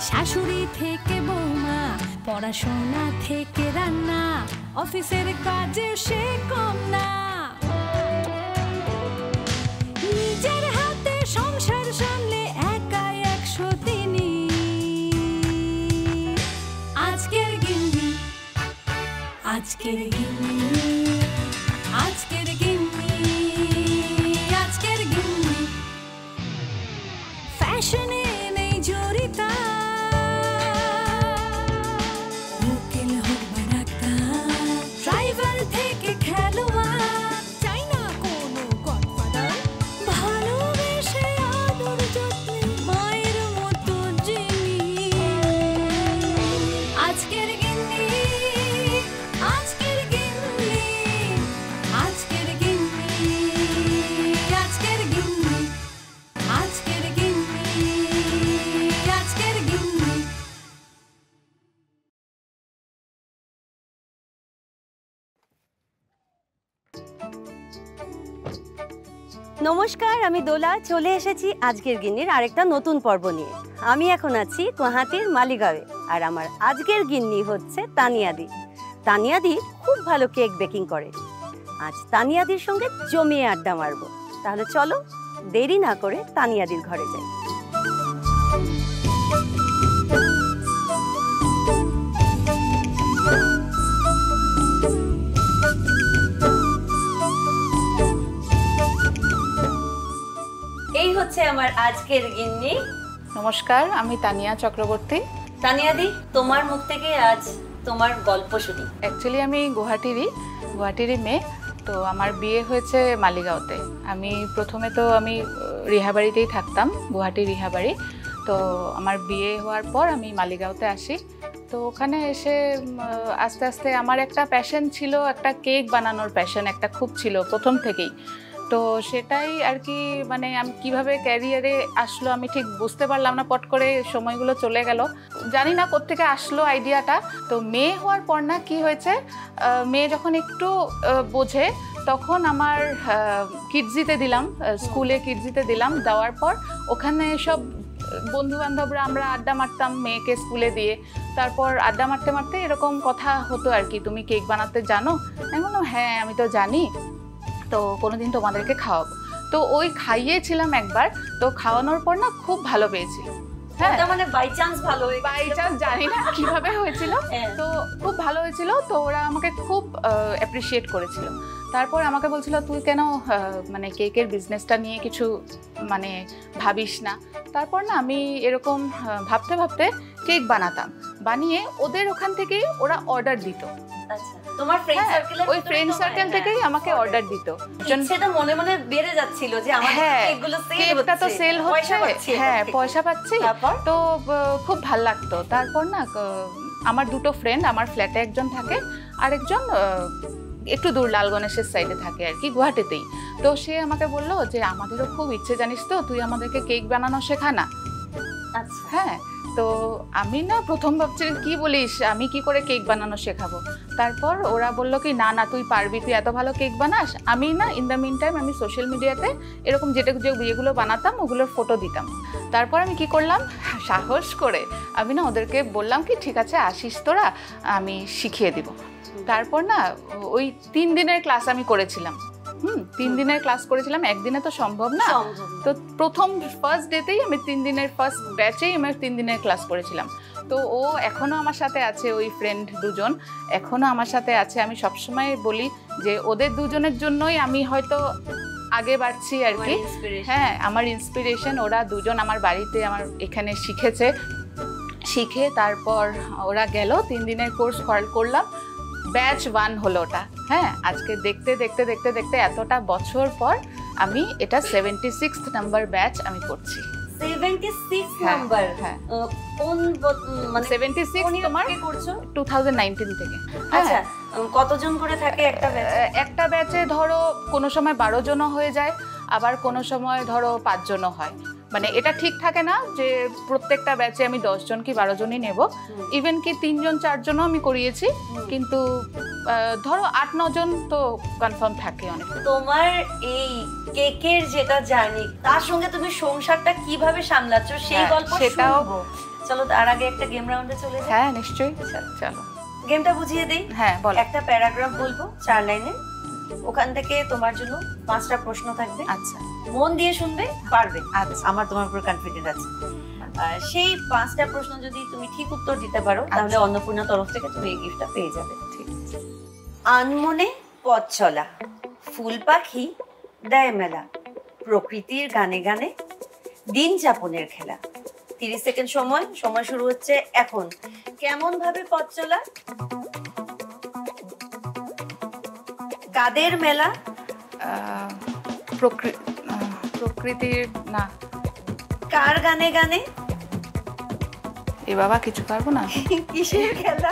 শাশুড়ি থেকে বৌমা, পড়াশোনা থেকে রান্না, অফিসের কাজেও সে কম না। নিজের হাতে সংসার সামলে একাই 100 দিনই আজকের গিন্নি, আজকের গিন্নি, আজকের গিন্নি, আজকের গিন্নি। ফ্যাশনে নেই জড়িতা, উকিল হোক বা ডাক্তার, ড্রাইভার থেকে খেলোয়াড়, চাই না কোনো গডফাদার। ভালোবেসে আদর যত্নে মায়ের মতো যিনি আজকের গিন্নি, আজকের গিন্নি, আজকের গিন্নি, আজকের গিন্নি, আজকের গিন্নি, আজকের গিন্নি। নমস্কার, আমি দোলা। চলে এসেছি আজকের গিন্নির আরেকটা নতুন পর্ব নিয়ে। আমি এখন আছি গুয়াহাটির মালিগাঁওয়ে, আর আমার আজকের গিন্নি হচ্ছে তানিয়াদি। তানিয়াদি খুব ভালো কেক বেকিং করে। আজ তানিয়াদির সঙ্গে জমিয়ে আড্ডা মারবো। তাহলে চলো দেরি না করে তানিয়াদির ঘরে যাই। এই হচ্ছে আমার আজকের গিন্নি। নমস্কার, আমি তানিয়া চক্রবর্তী। তানিয়াদি, তোমার মুখ থেকে আজ তোমার গল্প শুনি। অ্যাকচুয়ালি আমি গুয়াহাটিরই মেয়ে। তো আমার বিয়ে হয়েছে মালিগাঁওতে। আমি প্রথমে তো আমি রিহাবাড়িতেই থাকতাম, গুয়াহাটি রিহাবাড়ি। তো আমার বিয়ে হওয়ার পর আমি মালিগাঁওতে আসি। তো ওখানে এসে আস্তে আস্তে আমার একটা প্যাশন ছিল, একটা কেক বানানোর প্যাশন একটা খুব ছিল প্রথম থেকেই। তো সেটাই আর কি, মানে আমি কিভাবে ক্যারিয়ারে আসলো আমি ঠিক বুঝতে পারলাম না। পট করে সময়গুলো চলে গেল, জানি না কোত্থেকে আসলো আইডিয়াটা। তো মেয়ে হওয়ার পর না কি হয়েছে, মেয়ে যখন একটু বোঝে তখন আমার কিডজিতে দিলাম, স্কুলে কিডজিতে দিলাম। দেওয়ার পর ওখানে সব বন্ধুবান্ধবরা আমরা আড্ডা মারতাম মেয়েকে স্কুলে দিয়ে। তারপর আড্ডা মারতে মারতে এরকম কথা হতো আর কি, তুমি কেক বানাতে জানো? আমি বললাম হ্যাঁ আমি তো জানি, তো কোনোদিন তোমাদেরকে খাওয়াবো। তো ওই খাইয়েছিলাম একবার। তো খাওয়ানোর পর না খুব ভালো পেয়েছিল। হ্যাঁ, মানে বাই চান্স ভালো হয়েছিল, বাই চান্স জানি না কিভাবে হয়েছিল। তো খুব ভালো হয়েছিল। তো ওরা আমাকে খুব অ্যাপ্রিসিয়েট করেছিল। তারপর আমাকে বলছিল তুই কেন মানে কেকের বিজনেসটা নিয়ে কিছু মানে ভাবিস না। তারপর না আমি এরকম ভাবতে ভাবতে কেক বানাতাম, বানিয়ে ওদের ওখান থেকে ওরা অর্ডার দিত। আচ্ছা, তোমার ফ্রেন্ড সার্কেলে ওই ফ্রেন্ড সার্কেল থেকেই আমাকে অর্ডার দিত। সেটা মনে মনে বেড়ে যাচ্ছিল যে আমার কেকগুলো সেল হচ্ছে, কেকটা তো সেল হচ্ছে, হ্যাঁ পয়সা পাচ্ছি। তো খুব ভালো লাগতো। তারপর না আমার দুটো ফ্রেন্ড, আমার ফ্ল্যাটে একজন থাকে, আরেকজন একটু দূর লাল গণেশের সাইডে থাকে আর কি, গুয়াহাটিতেই। তো সে আমাকে বললো যে আমাদেরও খুব ইচ্ছে জানিস তো, তুই আমাদেরকে কেক বানানো শেখা না। আচ্ছা, হ্যাঁ। তো আমি না প্রথম ভাবছিলাম কি বলিস, আমি কি করে কেক বানানো শেখাবো। তারপর ওরা বললো কি না না তুই পারবি, তুই এত ভালো কেক বানাস। আমি না ইন দ্য মিন টাইম আমি সোশ্যাল মিডিয়াতে এরকম যে বিয়েগুলো বানাতাম ওগুলোর ফটো দিতাম। তারপর আমি কি করলাম, সাহস করে আমি না ওদেরকে বললাম কি ঠিক আছে আসিস তোরা, আমি শিখিয়ে দিব। তারপর না ওই 3 দিনের ক্লাস আমি করেছিলাম। 3 দিনের ক্লাস করেছিলাম, একদিনে তো সম্ভব না। তো প্রথম ফার্স্ট ডেতেই আমি 3 দিনের ফার্স্ট ব্যাচেই আমি 3 দিনের ক্লাস করেছিলাম। তো ও এখনো আমার সাথে আছে, ওই ফ্রেন্ড দুজন এখনো আমার সাথে আছে। আমি সবসময় বলি যে ওদের দুজনের জন্যই আমি হয়তো আগে বাড়ছি আর কি। হ্যাঁ, আমার ইন্সপিরেশন ওরা দুজন আমার বাড়িতে আমার এখানে শিখেছে। শিখে তারপর ওরা গেল, 3 দিনের কোর্স করলাম, ব্যাচ 1 হলো ওটা। হ্যাঁ, আজকে দেখতে দেখতে দেখতে দেখতে এতটা বছর পর আমি এটা 76th নাম্বার ব্যাচ আমি করছি। 76 নাম্বার? হ্যাঁ। কোন মানে 76 তোমার করছো? 2019 থেকে। আচ্ছা, কতজন করে থাকে একটা ব্যাচে? একটা ব্যাচে ধরো কোনো সময় 12 জনও হয়ে যায়, আবার কোনো সময় ধরো 5 জনও হয়। মানে এটা ঠিক থাকে না যে প্রত্যেকটা ব্যাচে আমি 10 জন কি 12 জনই নেব। ইভেন কি 3 জন 4 জনও আমি করিয়েছি, কিন্তু ধরো 8-9 জন তো কনফার্ম থাকে অনেক। তোমার এই কেকের যেটা জার্নি, তার সঙ্গে তুমি সংসারটা কিভাবে সামলাচ্ছ সেই গল্প সেটাও চলো তার আগে একটা গেম রাউন্ডে চলে যাই। হ্যাঁ নিশ্চয়ই, চলো। গেমটা বুঝিয়ে দিই। হ্যাঁ বলো। একটা প্যারাগ্রাফ বলবো 4 লাইনে, ওখান থেকে তোমার জন্য 5টা প্রশ্ন থাকবে। আচ্ছা মন দিয়ে শুনবে, পারবে। আচ্ছা আমার তোমার উপর কনফিডেন্ট আছে। সেই 5টা প্রশ্ন যদি তুমি ঠিক উত্তর দিতে পারো তাহলে অন্নপূর্ণা তরফ থেকে তুমি এই গিফটটা পেয়ে যাবে। ঠিক আছে। আনমনে পথ চলা, ফুল পাখি দেয় মেলা, প্রকৃতির গানে গানে দিন যাপনের খেলা। 30 সেকেন্ড সময়, সময় শুরু হচ্ছে এখন। কেমন ভাবে পথ চলা? কাদের মেলা? প্রকৃতির না। কার গানে গানে? এ বাবা কিছু পারবো না। কিসের খেলা?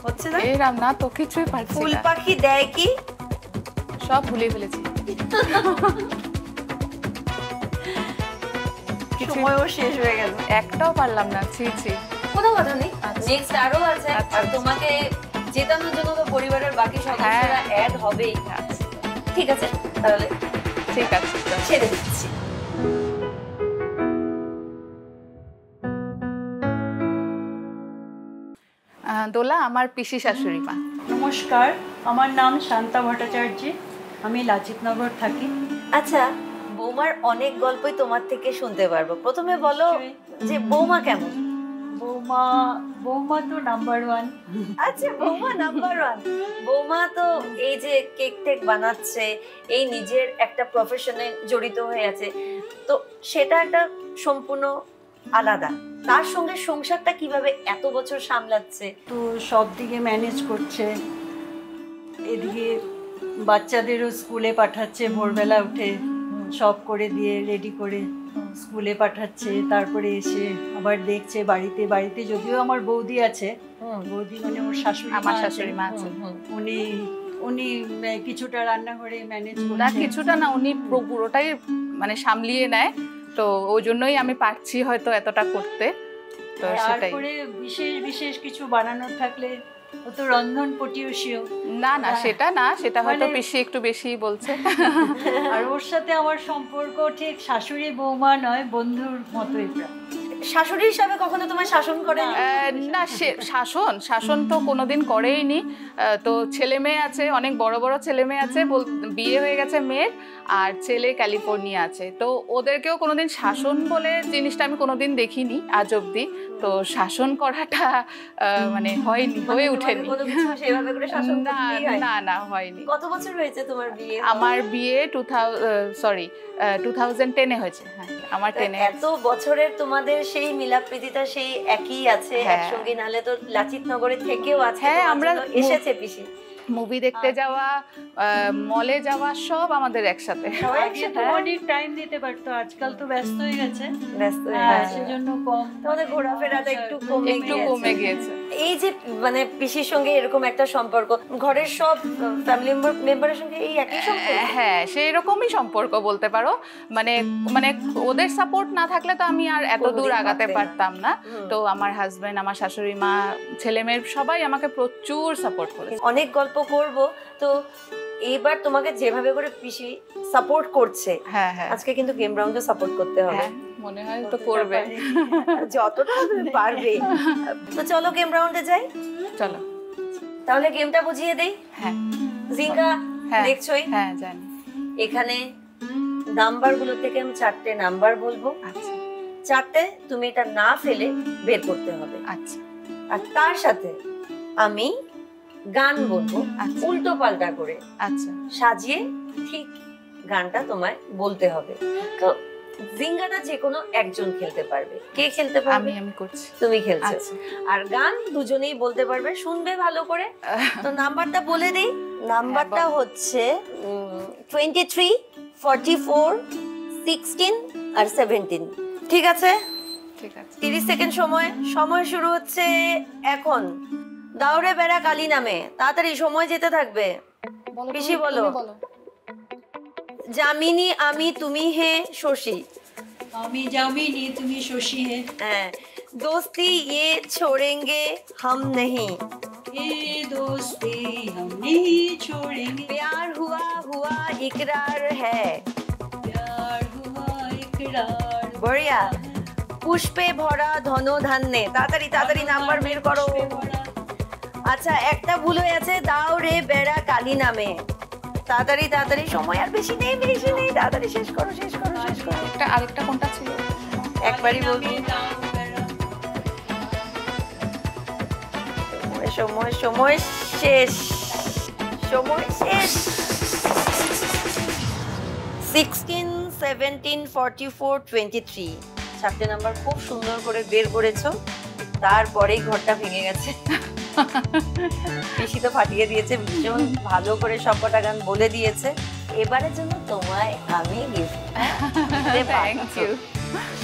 হচ্ছে না। এরাম না তো, কিছুই পারছি ফুল না। পাখি দেয় কি? সব ভুলে ফেলেছি। সময়ও শেষ হয়ে গেল, একটাও পারলাম না। ছি ছি। কোনো কথা নেই, নেক্সট আরো আছে। আর তোমাকে জেতানোর জন্য তো পরিবারের বাকি সদস্যরা অ্যাড হবেই। ঠিক আছে, তাহলে ঠিক আছে, ছেড়ে দিচ্ছি। দোলা আমার পিসি শাশুড়ি মা। নমস্কার, আমার নাম শান্তা ভট্টাচার্য, আমি লাচিতনগর থাকি। আচ্ছা, বৌমার অনেক গল্পই তোমার থেকে শুনতে পারবো। প্রথমে বলো যে বৌমা কেমন? বৌমা তো নাম্বার 1। আচ্ছা, বৌমা নাম্বার 1। বৌমা তো এই যে কেক টেক বানাচ্ছে, এই নিজের একটা প্রফেশনে জড়িত হয়ে আছে, তো সেটা একটা সম্পূর্ণ আলাদা। তার সঙ্গে সংসারটা কিভাবে এত বছর সামলাচ্ছে? তো সব দিকে ম্যানেজ করছে, এদিকে বাচ্চাদেরও স্কুলে পাঠাচ্ছে, ভোরবেলা উঠে সব করে দিয়ে রেডি করে স্কুলে পাঠাচ্ছে, তারপরে এসে আবার দেখছে বাড়িতে যদিও আমার বৌদি আছে, বৌদি মানে ওর শাশুড়ি, আমার শাশুড়ি মা আছে। উনি কিছুটা রান্নাঘরে ম্যানেজ না, করছে। কিছুটা না, উনি পুরোটাই মানে সামলিয়ে নেয়, তো ওই জন্যই আমি পারছি হয়তো এতটা করতে। তো সেটাই। তারপরে বিশেষ কিছু বানানোর থাকলে ও তো রন্ধন পটিয়সীও। না না, সেটা না, সেটা হয়তো মানে- পিসি একটু বেশিই বলছে। আর ওর সাথে আমার সম্পর্ক ঠিক শাশুড়ি বৌমা নয়, বন্ধুর মতোই প্রায়। শাশুড়ি হিসাবে কখনো তোমায় শাসন করে? না, সে শাসন তো কোনোদিন করেইনি। তো ছেলে মেয়ে আছে, অনেক বড় বড় ছেলে মেয়ে আছে, বিয়ে হয়ে গেছে মেয়ের, আর ছেলে ক্যালিফোর্নিয়া আছে। তো ওদেরকেও কোনোদিন শাসন বলে জিনিসটা আমি কোনোদিন দেখিনি আজ অব্দি। তো শাসন করাটা মানে হয়নি, হয়ে ওঠেনি। সেভাবে করে শাসন না করতেই হয়? না না, হয়নি। কত বছর হয়েছে তোমার বিয়ে? আমার বিয়ে 2010-এ হয়েছে। হ্যাঁ, আমার 10-এ। এত বছরের তোমাদের সেই মিলাপ্রীতিটা সেই একই আছে একসঙ্গে, নালে তো লাচিত নগরে থেকেও আছে। হ্যাঁ, আমরা এসেছে পিসি, মুভি দেখতে যাওয়া, মলে যাওয়া, সব আমাদের একসাথে। আগে তো অনেক টাইম দিতে পারতো, আজকাল তো ব্যস্ত হয়ে গেছে, ব্যস্ত সেজন্য কম। তোমাদের ঘোরাফেরাটা একটু কমে গিয়েছে। এই যে মানে পিসির সঙ্গে এরকম একটা সম্পর্ক, ঘরের সব ফ্যামিলি মেম্বারের সঙ্গে এই একই সম্পর্ক? হ্যাঁ, সেই রকমই সম্পর্ক বলতে পারো। মানে ওদের সাপোর্ট না থাকলে তো আমি আর এত দূর আগাতে পারতাম না। তো আমার হাজবেন্ড, আমার শাশুড়ি মা, ছেলে মেয়ে সবাই আমাকে প্রচুর সাপোর্ট করেছে। অনেক গল্প করব, তো এইবার তোমাকে যেভাবে করে পিসি সাপোর্ট করছে, হ্যাঁ হ্যাঁ, আজকে কিন্তু গেম রাউন্ডে সাপোর্ট করতে হবে। মনে হয় তো করবে, যতটা তুমি পারবে। তো চলো গেম রাউন্ডে যাই। চলো তাহলে গেমটা বুঝিয়ে দেই। হ্যাঁ জিঙ্কা, দেখছোই? হ্যাঁ জানি। এখানে নাম্বারগুলো থেকে আমি 4টে নাম্বার বলবো। আচ্ছা, 4টে তুমি এটা না ফেলে বের করতে হবে। আচ্ছা। আর তার সাথে আমি গান বলবো, আচ্ছা। উল্টো পাল্টা করে আচ্ছা, সাজিয়ে ঠিক গানটা তোমায় বলতে হবে। তো জিঙ্গাটা যে কোনো একজন খেলতে পারবে। কে খেলতে পারবে? আমি করছি। তুমি খেলছো। আচ্ছা। আর গান দুজনেই বলতে পারবে, শুনবে ভালো করে। তো নাম্বারটা বলে দিই। নাম্বারটা হচ্ছে 23, 44, 16 আর 17। ঠিক আছে? ঠিক আছে। 30 সেকেন্ড সময়, সময় শুরু হচ্ছে এখন। দাউরে বেড়া কালী নামে, তাড়াতাড়ি সময় যেতে থাকবে। পিসি বলো। যামিনী আমি, তুমি হে শশী। আমি যামিনী, তুমি শশী হে। হ্যাঁ। दोस्ती ये छोड़ेंगे हम नहीं, ये दोस्ती हम नहीं छोड़ेंगे, प्यार हुआ हुआ इकरार है। प्यार हुआ इकरार। बढ़िया। পুষ্পে ভরা ধন ধান্যে, তাড়াতাড়ি তাড়াতাড়ি নাম্বার বের করো। আচ্ছা, একটা ভুল হয়ে আছে, দাও রে বেড়া কালী নামে। তাড়াতাড়ি তাড়াতাড়ি, সময় আর বেশি নেই, তাড়াতাড়ি শেষ করো। আরেকটা কোনটা ছিল একবারই বলবি। সময় শেষ। 16, 17, 44, 23 চারটে নাম্বার খুব সুন্দর করে বের করেছো। তারপরেই ঘরটা ভেঙে গেছে। পিসি তো ফাটিয়ে দিয়েছে, ভীষণ ভালো করে সবকটা গান বলে দিয়েছে। এবারের জন্য তোমায় আমি gift.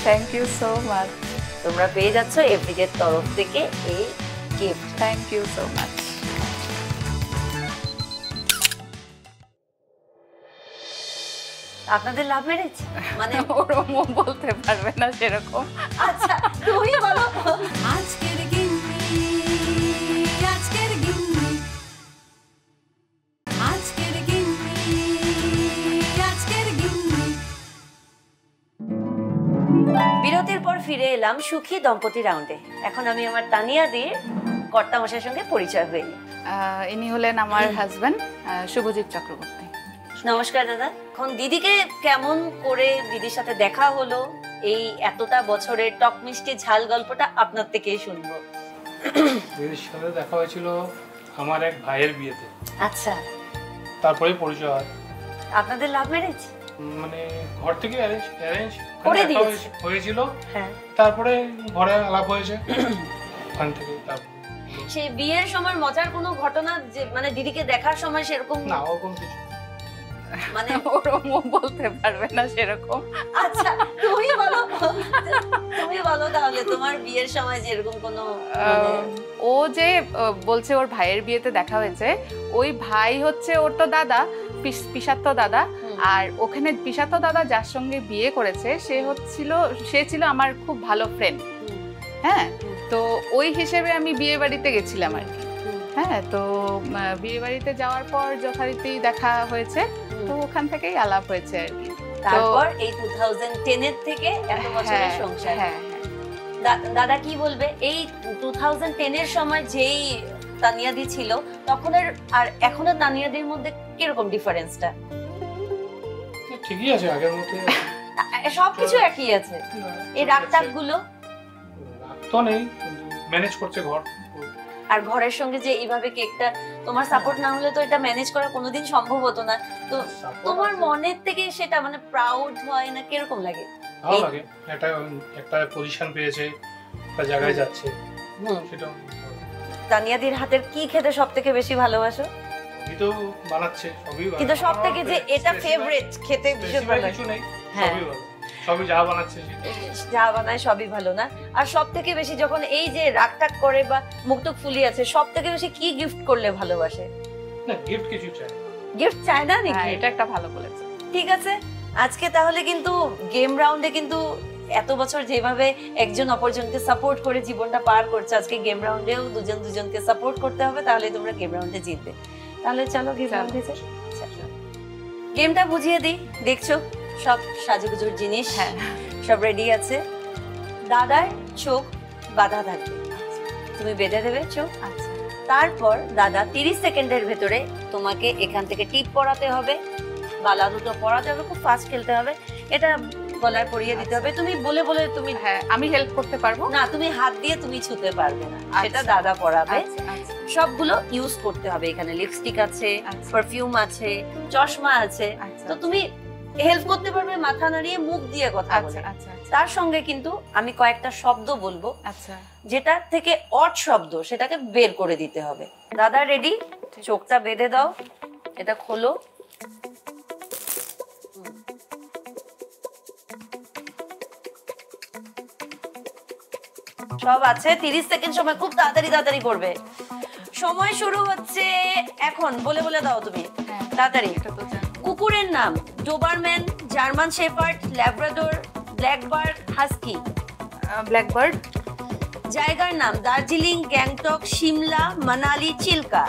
Thank you so much. তোমরা পেয়ে যাচ্ছ এফডিজের তরফ থেকে এই gift. Thank you so much. আপনাদের লাভ ম্যারেজ? মানে ওরকম বলতে পারবে না সেরকম। আচ্ছা, তুমি বলো। আজকের গিন্নি, আজকের গিন্নি, আজকের গিন্নি, আজকের গিন্নি। বিরতির পর ফিরে এলাম সুখী দম্পতি রাউন্ডে। এখন আমি আমার তানিয়াদির কর্তা মশাইয়ের সঙ্গে পরিচয় হয়ে নিই। ইনি হলেন আমার হাজবেন্ড শুভজিৎ চক্রবর্তী। নমস্কার দাদা। এখন দিদিকে কেমন করে দিদির সাথে দেখা হলো, এই এতটা বছরের টক মিষ্টি ঝাল গল্পটা আপনার থেকেই শুনবো। দিদির সাথে দেখা হয়েছিল আমার এক ভাইয়ের বিয়েতে। আচ্ছা, তারপরে পরিচয় হয়। আপনাদের লাভ ম্যারেজ? মানে ঘর থেকে অ্যারেঞ্জ করে দিয়েছে হয়েছিল। হ্যাঁ, তারপরে ঘরে আলাপ হয়েছে ওখান থেকে। তারপর সেই বিয়ের সময় মজার কোনো ঘটনা, যে মানে দিদিকে দেখার সময় সেরকম? না, ওরকম কিছু মানে ওরকম বলতে পারবে না সেরকম। আচ্ছা, তুমি বলো তাহলে তোমার বিয়ের সময় যেরকম কোনো ও যে বলছে ওর ভাইয়ের বিয়েতে দেখা হয়েছে, ওই ভাই হচ্ছে ওর তো দাদা, পিসাত্ত দাদা। আর ওখানে পিসাত্ত দাদা যার সঙ্গে বিয়ে করেছে সে ছিল আমার খুব ভালো ফ্রেন্ড। হ্যাঁ, তো ওই হিসেবে আমি বিয়ে বাড়িতে গেছিলাম আর কি। হ্যাঁ, তো বিয়ে বাড়িতে যাওয়ার পর যথারীতি দেখা হয়েছে, তো ওখান থেকেই আলাপ হয়েছে আর কি। তারপর এই 2010 এর থেকে এত বছরের সংসার। হ্যাঁ, দাদা কি বলবে, এই 2010 এর সময় যেই তানিয়াদি ছিল তখন আর এখনের তানিয়াদির মধ্যে কিরকম ডিফারেন্সটা? ঠিকই আছে, আগের মতোই আছে। সবকিছু একই আছে। এই রাগটাগ গুলো তো নেই, ম্যানেজ করছে ঘর। আর ঘরের সঙ্গে যে এইভাবে কেকটা, তোমার সাপোর্ট না হলে তো এটা ম্যানেজ করা কোনোদিন সম্ভব হতো না। তো তোমার মনের থেকে সেটা মানে প্রাউড হয় না, কিরকম লাগে? ভালো লাগে, একটা পজিশন পেয়েছে, একটা জায়গায় যাচ্ছে, সেটা। তানিয়াদির হাতের কি খেতে সবথেকে বেশি ভালোবাসো? সবই তো বানাচ্ছে, সবই ভালো। কিন্তু সবথেকে যে এটা ফেভারিট খেতে ভীষণ ভালো লাগে? কিছু নেই, হ্যাঁ, সবই ভালো। সবই যা বানাচ্ছে যা বানায় সবই ভালো না? আর সব থেকে বেশি যখন এই যে রাগটাগ করে বা মুখটুক ফুলি আছে, সব থেকে বেশি কি গিফট করলে ভালোবাসে? না, গিফট কিছু চাই। গিফট চায় না নাকি? এটা একটা ভালো বলেছে। ঠিক আছে, আজকে তাহলে কিন্তু গেম রাউন্ডে কিন্তু এত বছর যেভাবে একজন অপরজনকে সাপোর্ট করে জীবনটা পার করছে, আজকে গেম রাউন্ডেও দুজন দুজনকে সাপোর্ট করতে হবে, তাহলে তোমরা গেম রাউন্ডে জিতবে। তাহলে চলো গেম রাউন্ডে যাই। গেমটা বুঝিয়ে দিই। দেখছো সব সাজুগুজুর জিনিস, হ্যাঁ সব রেডি আছে। দাদার চোখ বাঁধা থাকবে, তুমি বেঁধে দেবে চোখ। আচ্ছা, তারপর দাদা 30 সেকেন্ডের ভেতরে তোমাকে এখান থেকে টিপ পরাতে হবে, বালা দুটো পরাতে হবে, খুব ফাস্ট খেলতে হবে। এটা গলায় পরিয়ে দিতে হবে। তুমি বলে বলে তুমি, হ্যাঁ আমি হেল্প করতে পারবো না, তুমি হাত দিয়ে তুমি ছুতে পারবে না, সেটা দাদা পরাবে। সবগুলো ইউজ করতে হবে। এখানে লিপস্টিক আছে, পারফিউম আছে, চশমা আছে, তো তুমি হেল্প করতে পারবে মাথা নাড়িয়ে, মুখ দিয়ে কথা বলে। তার সঙ্গে কিন্তু আমি কয়েকটা শব্দ বলবো, আচ্ছা, যেটা থেকে অড শব্দ সেটাকে বের করে দিতে হবে। দাদা রেডি? চোখটা বেঁধে দাও, এটা খোলো। সব আছে, 30 সেকেন্ড সময়, খুব তাড়াতাড়ি তাড়াতাড়ি করবে। সময় শুরু হচ্ছে এখন। বলে বলে দাও তুমি তাড়াতাড়ি। কুকুরের নাম: Doberman, German shepherd, Labrador, blackbird, husky. Blackbird. জায়গার নাম: দার্জিলিং, গ্যাংটক, সিমলা, মানালি, চিল্কা।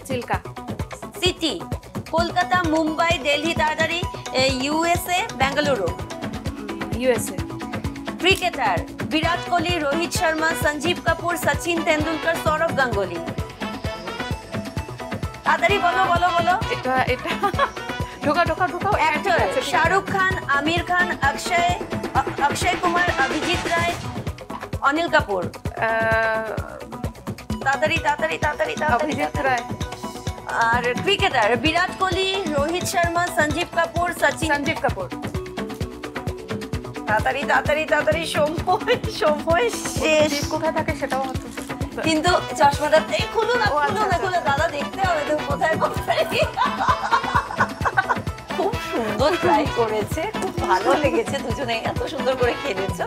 চিল্কা। সিটি: কলকাতা, মুম্বাই, দিল্লি। তাড়াতাড়ি। USA, Bengaluru. USA. Cricketer Virat Kohli, Rohit Sharma, Sanjeev Kapoor, Sachin Tendulkar, Sourav Ganguly. তাড়াতাড়ি বলো বলো বলো। এটা এটা ঢোকা ঢোকা ঢোকা। অ্যাক্টর শাহরুখ খান, আমির খান, অক্ষয় কুমার, অভিজিৎ রায়, অনিল কাপুর। তাড়াতাড়ি তাড়াতাড়ি তাড়াতাড়ি তাড়াতাড়ি। অভিজিৎ রায়। আর ক্রিকেটার বিরাট কোহলি, রোহিত শর্মা, সঞ্জীব কাপুর, সঞ্জীব কাপুর। তাড়াতাড়ি তাড়াতাড়ি তাড়াতাড়ি, সময় সময় শেষ। কোথায় থাকে সেটাও হতো। কিন্তু চশমাটা এই খুলো না, ও, খুলো না, খুলো, দাদা দেখতে হবে তো কোথায় কোথায়। খুব সুন্দর ট্রাই করেছে, খুব ভালো লেগেছে, দুজনে এত সুন্দর করে খেলেছো।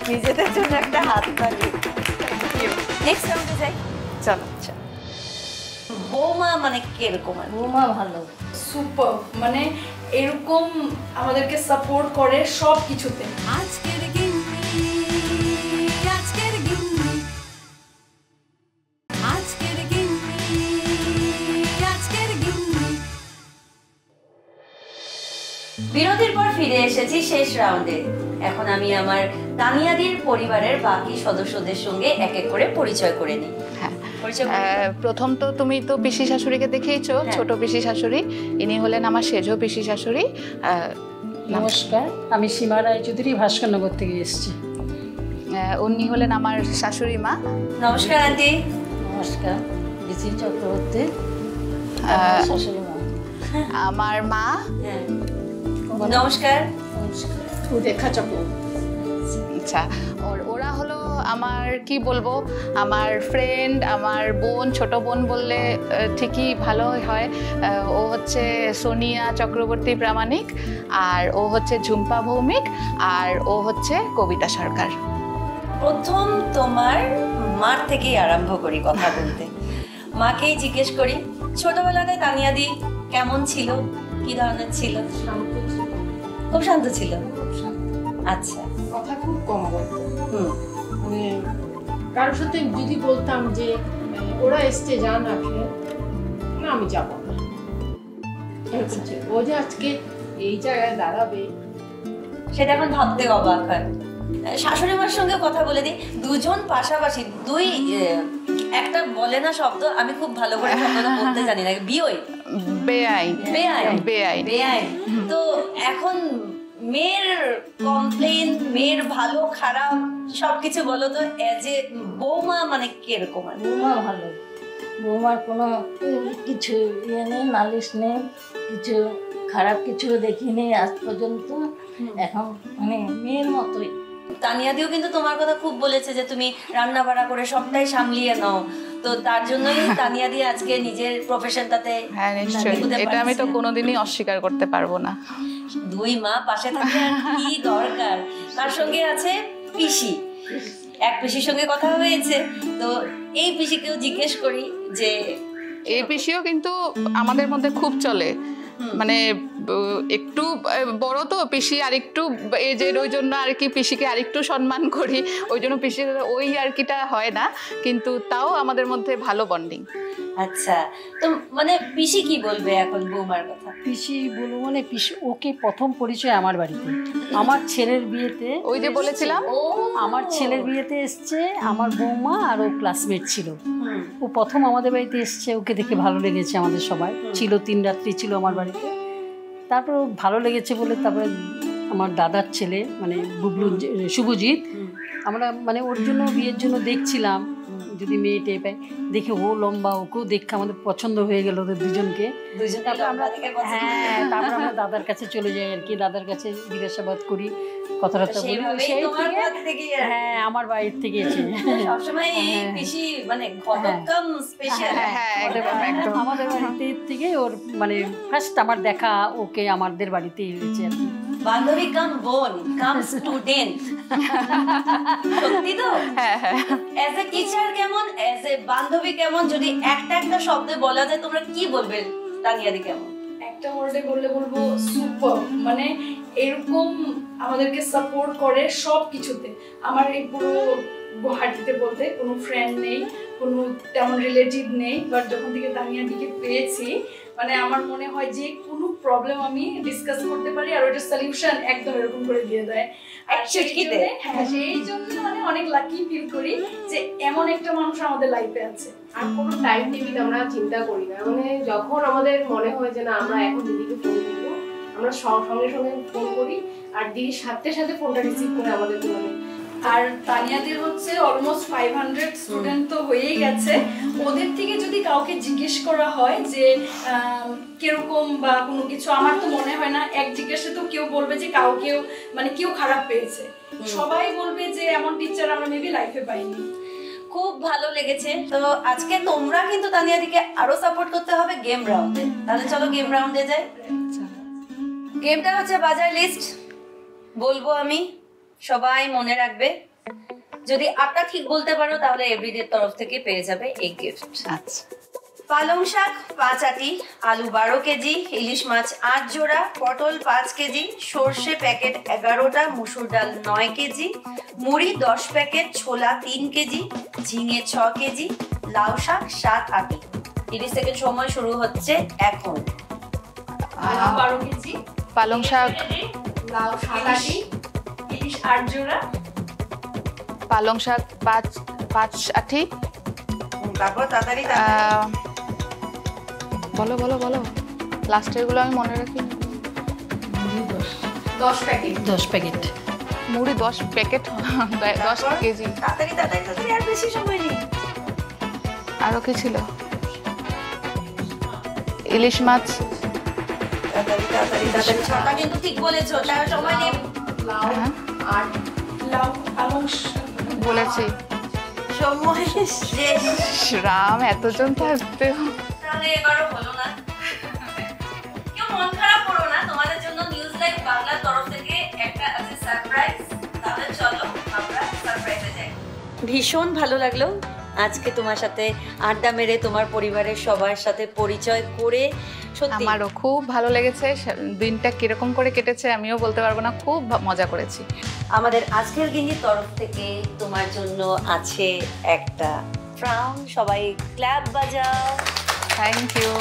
নিজেদের জন্য একটা হাত তালি। নেক্সট রাউন্ডে যাই। চলো। বৌমা মানে কিরকম? বৌমা ভালো, সুপার, মানে এরকম আমাদেরকে সাপোর্ট করে সব কিছুতে। আজকের গিন্নি, আজকের গিন্নি, আজকের গিন্নি, আজকের গিন্নি। বিরতির পর ফিরে এসেছি শেষ রাউন্ডে। এখন আমি আমার তানিয়াদির পরিবারের বাকি সদস্যদের সঙ্গে এক এক করে পরিচয় করে নিই। হ্যাঁ, পরিচয় করে নিই। প্রথম তো তুমি তো পিসি শাশুড়িকে দেখেইছো, হ্যাঁ। ছোট পিসি শাশুড়ি। ইনি হলেন আমার সেজো পিসি শাশুড়ি। নমস্কার, আমি সীমা রায়চৌধুরী, ভাস্করনগর থেকে এসেছি। উনি হলেন আমার শাশুড়ি মা। নমস্কার আন্টি। নমস্কার, বিসি চক্রবর্তী, শাশুড়ি মা। আমার মা। হ্যাঁ। নমস্কার। সুরেখা চক্রবর্তী। আচ্ছা, ওরা হলো আমার কি বলবো, আমার ফ্রেন্ড, আমার বোন, ছোট বোন বললে ঠিকই ভালো হয়। ও হচ্ছে সোনিয়া চক্রবর্তী প্রামাণিক, আর ও হচ্ছে ঝুম্পা ভৌমিক, আর ও হচ্ছে কবিতা সরকার। প্রথম তোমার মার থেকেই আরম্ভ করি কথা বলতে। মাকেই জিজ্ঞেস করি, ছোটবেলাতে তানিয়াদি কেমন ছিল, কি ধরনের ছিল? খুব শান্ত ছিল। আচ্ছা। কথা খুব কম বলতো। হুম। কারোর সাথে যদি বলতাম যে ওরা এসছে যান আপনি, না আমি যাব না। ও যে আজকে এই জায়গায় দাঁড়াবে সেটা এখন ভাবতে অবাক হয়। শাশুড়ি মার সঙ্গে কথা বলে দিই, দুজন পাশাপাশি, দুই একটা বলে না শব্দ, আমি খুব ভালো করে শব্দটা বলতে জানি না, বিয়ই, বেআইন। বেআইন, বেআইন। বেআইন। তো এখন মেয়ের কমপ্লেন, মেয়ের ভালো খারাপ সবকিছু বলো তো, এজ এ বৌমা মানে কিরকম? বৌমা ভালো, বৌমার কোনো কিছু ইয়ে নেই, নালিশ নেই, কিছু খারাপ কিছু দেখিনি আজ পর্যন্ত। এখন মানে মেয়ের মতোই। তানিয়াদিও কিন্তু তোমার কথা খুব বলেছে যে তুমি রান্না বাড়া করে সবটাই সামলিয়ে নাও, তো তার জন্যই তানিয়াদি আজকে নিজের প্রফেশনটাতে। হ্যাঁ নিশ্চয়ই, এটা আমি তো কোনোদিনই অস্বীকার করতে পারবো না। দুই মা পাশে থাকে আর কি দরকার। তার সঙ্গে আছে পিসি, এক পিসির সঙ্গে কথা হয়েছে, তো এই পিসিকেও জিজ্ঞেস করি যে এই পিসিও কিন্তু আমাদের মধ্যে খুব চলে, মানে একটু বড় তো পিসি, আর একটু এজের, ওই জন্য আর কি পিসিকে আরেকটু সম্মান করি, ওই জন্য পিসির ওই আর কিটা হয় না, কিন্তু তাও আমাদের মধ্যে ভালো বন্ডিং। আচ্ছা, তো মানে পিসি কি বলবে এখন বৌমার কথা? পিসি বলবো মানে পিসি ওকে প্রথম পরিচয় আমার বাড়িতে, আমার ছেলের বিয়েতে। ওই যে বলেছিলাম, আমার ছেলের বিয়েতে এসছে আমার বৌমা, আর ও ক্লাসমেট ছিল। ও প্রথম আমাদের বাড়িতে এসছে, ওকে দেখে ভালো লেগেছে আমাদের সবাই, ছিল 3 রাত্রি ছিল আমার বাড়িতে। তারপর ভালো লেগেছে বলে তারপরে আমার দাদার ছেলে মানে বুবলু, শুভজিৎ, আমরা মানে ওর জন্য বিয়ের জন্য দেখছিলাম যদি মেয়ে টেয়ে পাই, দেখে ও লম্বা, ওকেও দেখে আমাদের পছন্দ হয়ে গেল ওদের দুজনকে। তারপর আমরা হ্যাঁ, তারপর আমরা দাদার কাছে চলে যাই আর কি, দাদার কাছে জিজ্ঞাসাবাদ করি, কথাবার্তা বলি। সেই থেকে হ্যাঁ, আমার বাড়ির থেকে এসে সবসময় পিসি মানে ঘটকম স্পেশাল। হ্যাঁ একদম আমাদের বাড়িতে থেকে ওর মানে ফার্স্ট আমার দেখা ওকে আমাদের বাড়িতেই হয়েছে আর কি। বান্ধবী কাম বোন কাম স্টুডেন্ট, সত্যি তো? হ্যাঁ হ্যাঁ। অ্যাজ এ টিচার কেমন, অ্যাজ এ বান্ধবী কেমন, যদি একটা একটা শব্দে বলা যায় তোমরা কি বলবে? তানিয়াদি কেমন? একটা ওয়ার্ডে বললে বলবো সুপার, মানে এরকম আমাদেরকে সাপোর্ট করে সব কিছুতে। আমার এই পুরো গুয়াহাটিতে বলতে কোনো ফ্রেন্ড নেই, কোনো তেমন রিলেটিভ নেই, বাট যখন থেকে তানিয়াদিকে পেয়েছি মানে আমার মনে হয় যে কোনো প্রবলেম আমি ডিসকাস করতে পারি আর ওইটার সলিউশন একদম এরকম করে দিয়ে দেয়। আর সেই জন্য মানে অনেক লাকি ফিল করি যে এমন একটা মানুষ আমাদের লাইফে আছে। আর কোনো টাইম টেবিল আমরা চিন্তা করি না, মানে যখন আমাদের মনে হয় যে না আমরা এখন দিদিকে ফোন করবো, আমরা সঙ্গে সঙ্গে ফোন করি আর দিদির সাথে সাথে ফোনটা রিসিভ করে আমাদের মানে। আর তানিয়াদের হচ্ছে অলমোস্ট 500 স্টুডেন্ট তো হয়েই গেছে। ওদের থেকে যদি কাউকে জিজ্ঞেস করা হয় যে কিরকম বা কোনো কিছু, আমার তো মনে হয় না এক জিজ্ঞাসা তো কেউ বলবে যে কাউকেও মানে কেউ খারাপ পেয়েছে। সবাই বলবে যে এমন টিচার আমরা মেবি লাইফে পাইনি। খুব ভালো লেগেছে। তো আজকে তোমরা কিন্তু তানিয়াদিকে আরো সাপোর্ট করতে হবে গেম রাউন্ডে। তাহলে চলো গেম রাউন্ডে যাই। গেমটা হচ্ছে বাজার লিস্ট, বলবো আমি, সবাই মনে রাখবে। যদি 8টা ঠিক বলতে পারো তাহলে এভরিডের তরফ থেকে পেয়ে যাবে এই গিফট। আচ্ছা, পালং শাক 5 আটি, আলু 12 কেজি, ইলিশ মাছ 8 জোড়া, পটল 5 কেজি, সর্ষে প্যাকেট 11টা, মসুর ডাল 9 কেজি, মুড়ি 10 প্যাকেট, ছোলা 3 কেজি, ঝিঙে 6 কেজি, লাউ শাক 7 আটি। 30 সেকেন্ড সময় শুরু হচ্ছে এখন। আলু 12 কেজি, পালং শাক, লাউ 7 আটি, ইলিশ 8 জোড়া, পালং শাক 5 আটি। তারপর তাড়াতাড়ি বলো বলো বলো, লাস্টের গুলো আমি মনে রাখি। 10 প্যাকেট, 10 প্যাকেট মুড়ি 10 প্যাকেট, 10 কেজি। তাড়াতাড়ি তাড়াতাড়ি তাড়াতাড়ি, আর বেশি সময় নেই। আরো কি ছিল? ইলিশ মাছ। তাড়াতাড়ি তাড়াতাড়ি তাড়াতাড়ি, 6টা কিন্তু ঠিক বলেছো, তার সময় নেই। লাউ হ্যাঁ 8, লাউ পালং শাক বলেছি। সময় শেষ। রাম, এতজন থাকতে তাহলে এবারও হলো না। কেউ মন খারাপ করো না, তোমাদের জন্য নিউজ লাইভ বাংলার তরফ থেকে একটা আছে সারপ্রাইজ। তাহলে চলো আমরা সারপ্রাইজে যাই। ভীষণ ভালো লাগলো আজকে তোমার সাথে আড্ডা মেরে, তোমার পরিবারের সবার সাথে পরিচয় করে। সত্যি আমারও খুব ভালো লেগেছে। দিনটা কিরকম করে কেটেছে আমিও বলতে পারবো না, খুব মজা করেছি। আমাদের আজকের গিন্নির তরফ থেকে তোমার জন্য আছে একটা ক্রাউন। সবাই ক্ল্যাপ বাজাও। Thank you.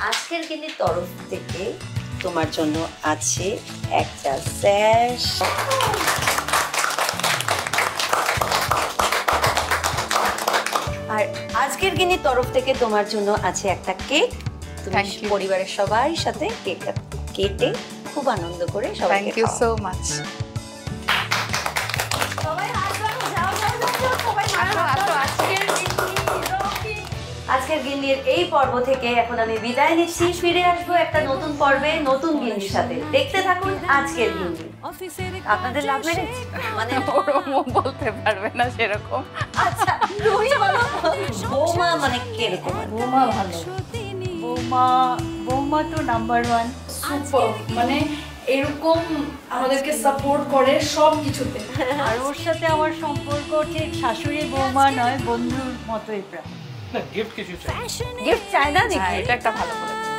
আজকের গিন্নির তরফ থেকে তোমার জন্য আছে একটা স্যাশ। আর আজকের গিন্নির তরফ থেকে তোমার জন্য আছে একটা কেক। তুমি Thank you. পরিবারের সবার সাথে কেকটা কেটে খুব আনন্দ করে সবাইকে থ্যাংক ইউ খাওয়াও। So much. সবাই হাত রাখো, যাও যাও যাও যাও, সবাই হাত রাখো। আজকের গিন্নির এই পর্ব থেকে এখন আমি বিদায় নিচ্ছি। ফিরে আসবো একটা নতুন পর্বে নতুন গিন্নির সাথে। দেখতে থাকুন আজকের গিন্নি। আপনাদের লাভ মেরেছে মানে ওরম বলতে পারবে না সেরকম। আচ্ছা তুমি বলো বৌমা মানে কিরকম? বৌমা ভালো। বৌমা তো নাম্বার 1, সুপার, মানে এরকম আমাদেরকে সাপোর্ট করে সব কিছুতে। আর ওর সাথে আমার সম্পর্ক ঠিক শাশুড়ি বৌমা নয়, বন্ধুর মতোই প্রায়। না, গিফট কিছু চাই। গিফট চাই না নাকি? হ্যাঁ, এটা একটা ভালো বলেছে।